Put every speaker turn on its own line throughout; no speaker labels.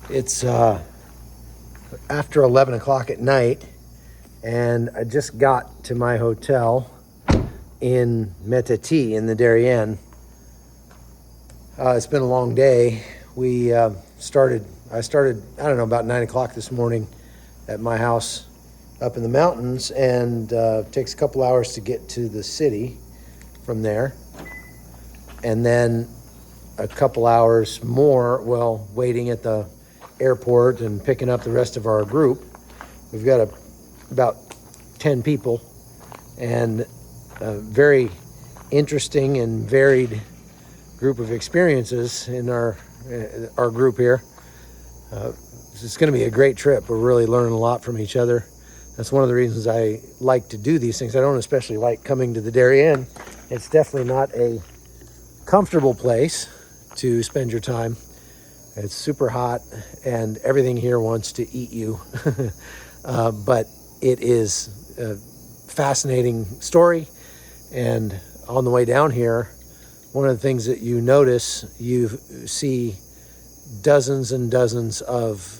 It's after 11 o'clock at night, and I just got to my hotel in Metati in the Darien. It's been a long day. I started, I don't know, about 9 o'clock this morning at my house up in the mountains, and it takes a couple hours to get to the city from there. And then a couple hours more, waiting at the airport and picking up the rest of our group. We've got about 10 people, and a very interesting and varied group of experiences in our group here. It's going to be a great trip. We're really learning a lot from each other. That's one of the reasons I like to do these things. I don't especially like coming to the Darien. It's definitely not a comfortable place to spend your time. It's super hot, and everything here wants to eat you. But it is a fascinating story. And on the way down here, one of the things that you notice, you see dozens and dozens of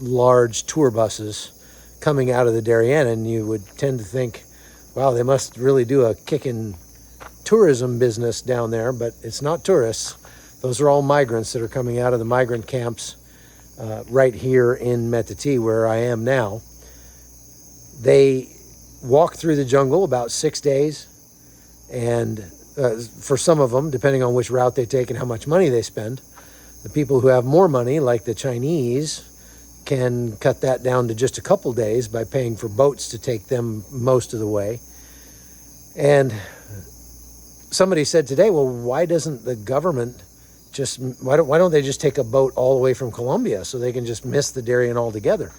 large tour buses coming out of the Darien, and you would tend to think, wow, they must really do a kickin' tourism business down there, but it's not tourists. Those are all migrants that are coming out of the migrant camps right here in Metati, where I am now. They walk through the jungle about 6 days, and for some of them, depending on which route they take and how much money they spend, the people who have more money, like the Chinese, can cut that down to just a couple days by paying for boats to take them most of the way. And somebody said today, well, why doesn't the government why don't they just take a boat all the way from Colombia so they can just miss the Darien altogether?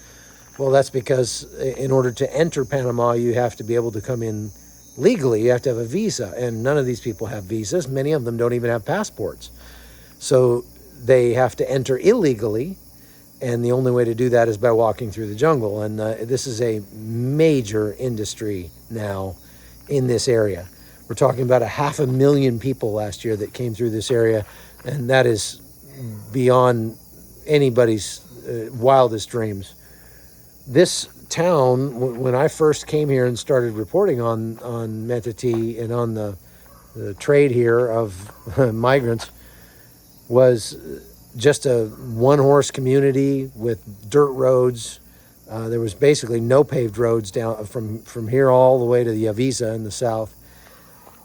Well, that's because in order to enter Panama, you have to be able to come in legally. You have to have a visa, and none of these people have visas. Many of them don't even have passports. So they have to enter illegally, and the only way to do that is by walking through the jungle. And this is a major industry now in this area. We're talking about 500,000 people last year that came through this area, and that is beyond anybody's wildest dreams. This town, when I first came here and started reporting on Metati and on the trade here of migrants, was just a one-horse community with dirt roads. There was basically no paved roads down from here all the way to the Avisa in the south.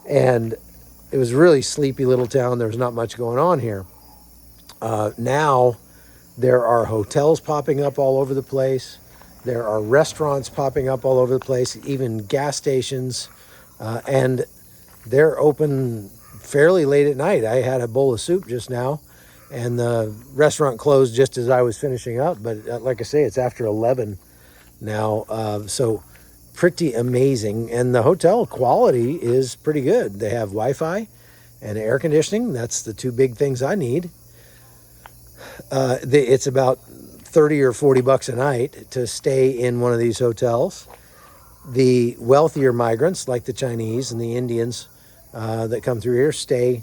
And it was a really sleepy little town. There was not much going on here. Now there are hotels popping up all over the place. There are restaurants popping up all over the place, even gas stations. And they're open fairly late at night. I had a bowl of soup just now, and the restaurant closed just as I was finishing up. But like I say, it's after 11 now. So pretty amazing. And the hotel quality is pretty good. They have Wi-Fi and air conditioning. That's the two big things I need. It's about 30 or 40 bucks a night to stay in one of these hotels. The wealthier migrants, like the Chinese and the Indians that come through here, stay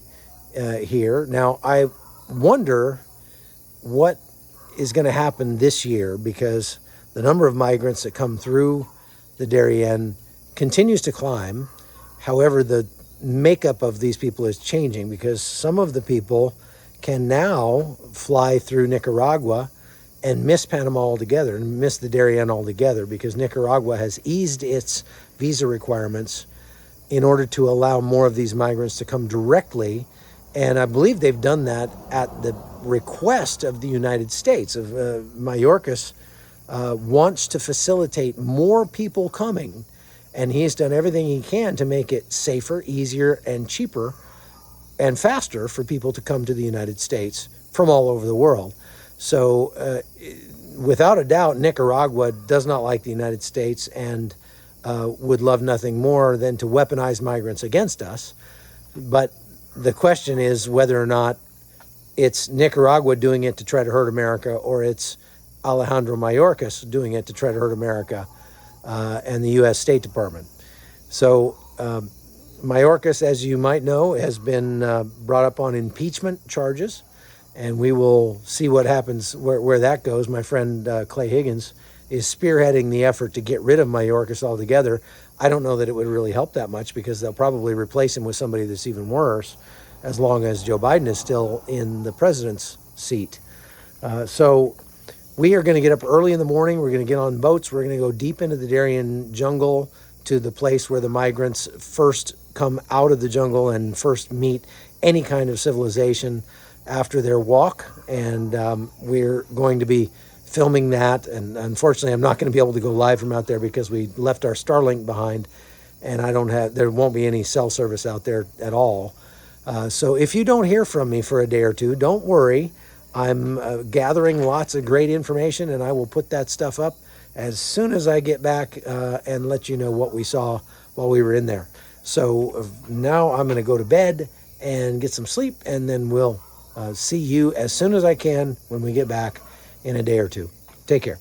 here. Now, I wonder what is going to happen this year, because the number of migrants that come through the Darien continues to climb. However, the makeup of these people is changing, because some of the people can now fly through Nicaragua and miss Panama altogether and miss the Darien altogether, because Nicaragua has eased its visa requirements in order to allow more of these migrants to come directly. And I believe they've done that at the request of the United States. Mayorkas wants to facilitate more people coming, and he's done everything he can to make it safer, easier, and cheaper and faster for people to come to the United States from all over the world. So without a doubt, Nicaragua does not like the United States and would love nothing more than to weaponize migrants against us. But the question is whether or not it's Nicaragua doing it to try to hurt America, or it's Alejandro Mayorkas doing it to try to hurt America and the U.S. State Department. So Mayorkas, as you might know, has been brought up on impeachment charges, and we will see what happens, where that goes. My friend Clay Higgins is spearheading the effort to get rid of Mayorkas altogether. I don't know that it would really help that much, because they'll probably replace him with somebody that's even worse, as long as Joe Biden is still in the president's seat. So we are going to get up early in the morning. We're going to get on boats. We're going to go deep into the Darien jungle, to the place where the migrants first come out of the jungle and first meet any kind of civilization after their walk. And we're going to be filming that. And unfortunately, I'm not going to be able to go live from out there, because we left our Starlink behind, and there won't be any cell service out there at all. So if you don't hear from me for a day or two, don't worry. I'm gathering lots of great information, and I will put that stuff up as soon as I get back and let you know what we saw while we were in there. So now I'm going to go to bed and get some sleep, and then we'll see you as soon as I can when we get back in a day or two. Take care.